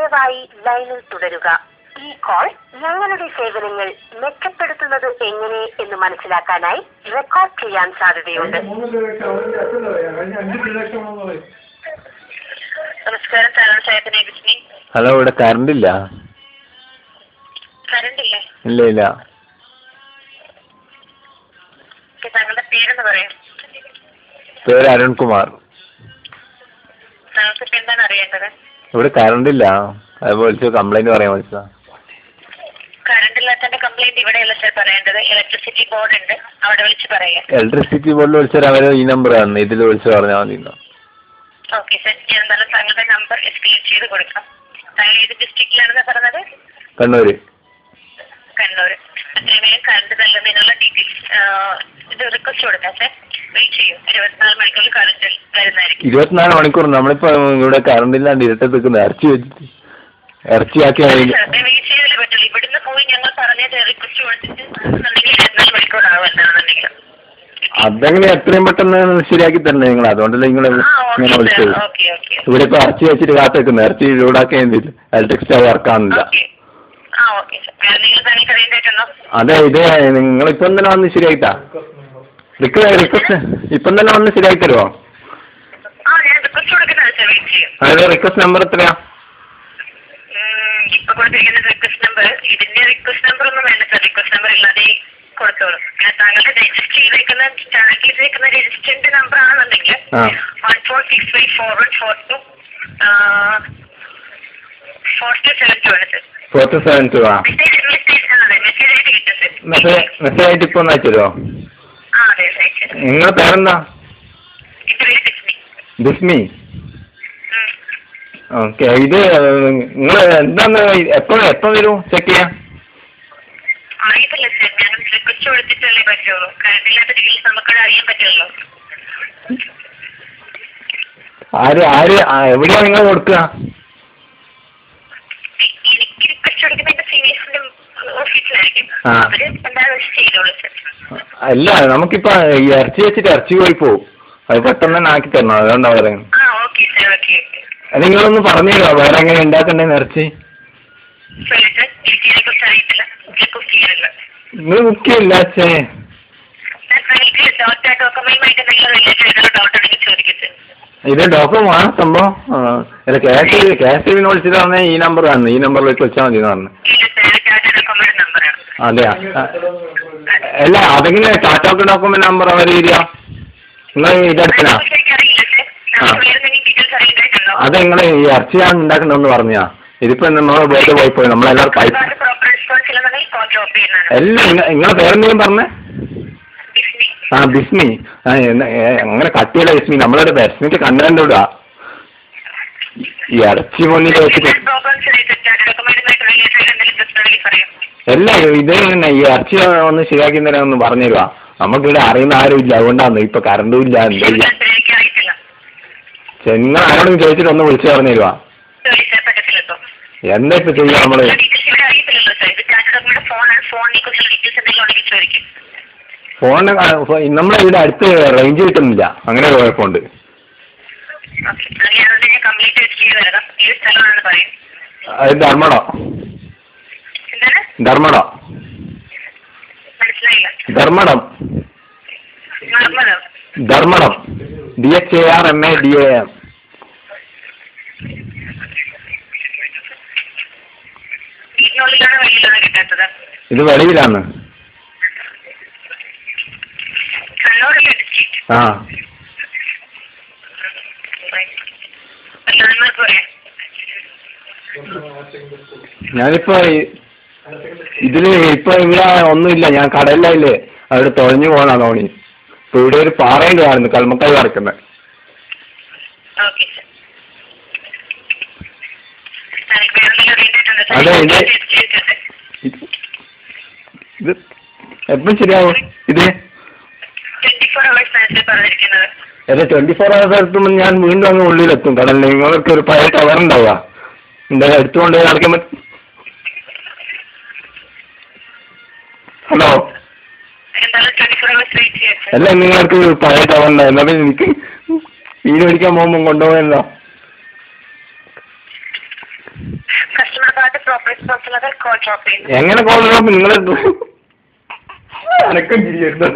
ദയവായി ലൈനിൽ തുടരുക. ഈ കോൾ ഞങ്ങളുടെ സേവനങ്ങൾ മെച്ചപ്പെടുത്തുന്നത് എങ്ങനെ എന്ന് മനസ്സിലാക്കാനായി റെക്കോർഡ് ചെയ്യാൻ സാധ്യതയുണ്ട്. നമസ്കാരം, ഹലോ, ഇവിടെ കറണ്ട് ഇല്ല. ഇല്ല ഇല്ല. താങ്കളുടെ പേരെന്ന് പറയാം. പേര് അരുൺകുമാർ. താങ്കൾക്ക് എന്താണ് അറിയേണ്ടത്? ഇവിടെ കറണ്ട് ഇല്ല, അത് വിളിച്ചു കംപ്ലൈന്റ് പറയാൻ വിളിച്ചതാ. കറണ്ട് ഇല്ലാത്തതിന്റെ കംപ്ലൈന്റ് ഇവിടെയല്ല സർ പറയേണ്ടത്. ഇലക്ട്രിസിറ്റി ബോർഡ് ഉണ്ട്, അവിടെ വിളിച്ച് പറയാം. ഇലക്ട്രിസിറ്റി ബോർഡിൽ വിളിച്ചാൽ അവര് ഈ നമ്പർ ആണ്, ഇതിൽ വിളിച്ച് പറഞ്ഞാൽ മതി. ഓക്കെ സർ, ഞാൻ എന്തായാലും താങ്കളുടെ നമ്പർ എസ്കലേറ്റ് ചെയ്ത് കൊടുക്കാം. താങ്കൾ ഏത് ഡിസ്ട്രിക്റ്റിലാണെന്ന് പറഞ്ഞത്? കണ്ണൂര്. കണ്ണൂർ. അത്രയും വേഗം കറണ്ട് നൽകുന്നതിനുള്ള ഡീറ്റെയിൽസ് ഇത് റിക്വസ്റ്റ് കൊടുക്കാം സർ. വെയിറ്റ് ചെയ്യും, 24 മണിക്കൂർ കറണ്ട് വരുന്നതായിരിക്കും. 24 മണിക്കൂർ നമ്മളിപ്പോ ഇവിടെ കറണ്ട് ഇല്ലാണ്ട് ഇരുട്ടത്ത് നിൽക്കുന്ന ഇറച്ചിയാക്കി വെയിറ്റ് ചെയ്തല്ലേ പറ്റുള്ളൂ. ഇവിടുന്ന് പോയി ഞങ്ങൾ പറഞ്ഞത് റിക്വസ്റ്റ് കൊടുത്തിട്ട് 24 മണിക്കൂർ ആവും എന്താണെന്നുണ്ടെങ്കിൽ. അതെങ്ങനെ എത്രയും പെട്ടെന്ന് ശരിയാക്കി തരണേ നിങ്ങൾ? അതുകൊണ്ടല്ലേ നിങ്ങൾ ഇങ്ങനെ വിളിച്ചത്. ഇവിടെ ഇപ്പൊ ഇറച്ചി വെച്ചിട്ട് കാത്തു വെക്കുന്നു. ഇറച്ചി ചൂടാക്കാൻ ഇലക്ട്രിക് സ്റ്റവ് ഇറക്കാനില്ല. അതെ, ഇത് നിങ്ങളിപ്പം തന്നെ വന്ന് ശരിയായിട്ടാ റിക്വസ്റ്റ് ഇപ്പം തന്നെ വന്ന് ശരിയാക്കി തരുമോ? അതായത് റിക്വസ്റ്റ് നമ്പർ എത്രയാ? ഇപ്പൊ കൊടുത്തിരിക്കുന്ന റിക്വസ്റ്റ് നമ്പർ, ഇതിന്റെ റിക്വസ്റ്റ് നമ്പർ ഒന്നും വേണ്ട സർ. റിക്വസ്റ്റ് നമ്പർ ഇല്ലാതെ കൊടുത്തോളൂ. താങ്കളുടെ രജിസ്റ്റർ ചെയ്തേക്കുന്ന രജിസ്റ്ററിന്റെ നമ്പർ ആണെന്നുണ്ടെങ്കിൽ 1463444272 ആണ് സർ. 4272 ആ. മെസ്സേജ് ആയിട്ട് ഇപ്പൊ ഒന്ന് അയച്ചുതരുമോ? നിങ്ങളുടെ പേരെന്താ? ബിസ്മി. ഓക്കെ, ഇത് നിങ്ങൾ എന്താന്ന് എപ്പോ വരും ചെക്ക് ചെയ്യാൻ? അറിയത്തില്ല സർ, ഞങ്ങൾ റിക്വസ്റ്റ് കൊടുത്തിട്ടല്ലേ പറ്റുള്ളൂ. കറണ്ടില്ലാത്ത ഡീറ്റെയിൽസ് നമുക്കത് അറിയാൻ പറ്റുള്ളൂ. എവിടെയാ നിങ്ങൾ കൊടുക്കുക? എനിക്ക് റിക്വസ്റ്റ് കൊടുക്കുന്ന എന്റെ സീനിയേഴ്സിന്റെ ഓഫീസിലായിരിക്കും. അവര് എന്താണെന്ന് ചെയ്തോളൂ സർ. അല്ല, നമുക്കിപ്പോ ഇറച്ചി വെച്ചിട്ട് ഇറച്ചി പോയി പോവും. അത് പെട്ടെന്ന് തന്നെ ആക്കി തരണം, അതുകൊണ്ടാ പറയുന്നത്. നിങ്ങളൊന്ന് പറഞ്ഞു തരുമോ വേറെ എങ്ങനെ ഉണ്ടാക്കണ്ടേന്ന് ഇറച്ചി? നിങ്ങൾ കുക്ക് ചെയ്യില്ല അച്ഛേ. ഇത് ഡോക്ടർ സംഭവം. അല്ല, KSTVന്ന് വിളിച്ചിട്ട് പറഞ്ഞാൽ ഈ നമ്പർ ആണ്, ഈ നമ്പറിലേക്ക് വിളിച്ചാൽ മതി എന്ന് പറഞ്ഞു. അതെയാ? അല്ല, അതെങ്ങനെ ടാറ്റ ഡോക്യുമെന്റ് നമ്പർ അവർ തരിക? നിങ്ങൾ ഇതെടുക്കണ? അത് നിങ്ങൾ ഈ ഇറച്ചിയാണ് ഉണ്ടാക്കണമെന്ന് പറഞ്ഞാ. ഇതിപ്പോ നമ്മളെ വെറുതെ പോയിപ്പോയി. നമ്മളെല്ലാവരും പൈസ എല്ലാം. നിങ്ങളെ പേരെന്തെങ്കിലും പറഞ്ഞേ? ആ, ബിസ്മി. അങ്ങനെ കട്ടിയല്ല ബിസ്മി. നമ്മളൊരു ബിസ്മിക്ക് കണ്ടന്റ് ഇടുക. ഈ ഇറച്ചി മുന്നിൽ വെച്ചിട്ട് അല്ല, ഇത് തന്നെ ഈ ഇറച്ചി ഒന്ന് ശരിയാക്കി തരാൻ ഒന്ന് പറഞ്ഞു തരുക. നമുക്കിവിടെ അറിയുന്ന ആരും ഇല്ല, അതുകൊണ്ടാണ്. ഇപ്പൊ കറണ്ടും ഇല്ല. എന്താ നിങ്ങൾ ആരോടും ചോദിച്ചിട്ട് ഒന്ന് വിളിച്ചു പറഞ്ഞു തരുക. എന്താ ഇപ്പൊ ചെയ്യാ നമ്മള്? ഫോണിന് നമ്മളെ ഇവിടെ അടുത്ത് റേഞ്ച് കിട്ടുന്നില്ല, അങ്ങനെ ഒരു കുഴപ്പമുണ്ട്. അത് ധർമ്മടം. ധർമ്മടം ധർമ്മടം ധർമ്മടം DHARMADAM. ഇത് വെളിയിലാണ്. ആ, ഞാനിപ്പോ ഇതില് ഇപ്പൊ ഇവിടെ ഒന്നുമില്ല. ഞാൻ കടലിലായില്ലേ, അവിടെ തുഴഞ്ഞു പോകാനാ തോണി. ഇപ്പൊ ഇവിടെ ഒരു പാറയും കാണുന്നു, കൽമക്കായി വറക്കുന്നത്. അതെ, ഇത് എപ്പം ശരിയാവും? ഇത് 24 hours എത്തുമ്പോൾ ഞാൻ വീണ്ടും അങ്ങ് ഉള്ളിലെത്തും കടലിൽ. നിങ്ങൾക്ക് ഒരു പഴയ ടവർ ഉണ്ടാവുക, എന്താ എടുത്തുകൊണ്ട് നടക്കുമ്പോൾ. ഹലോ, അല്ല, നിങ്ങൾക്ക് പഴയ ടവർ ഉണ്ടാവും. എന്നാ പിന്നെ എനിക്ക് മീൻ പിടിക്കാൻ പോകുമ്പോൾ കൊണ്ടുപോകല്ലോ. Customer care proper response call drop ചെയ്യുന്നു. എങ്ങനെ കോൾ ഡ്രോപ്പ്? നിങ്ങൾ അനക്കം ചിരിയായിരുന്നു.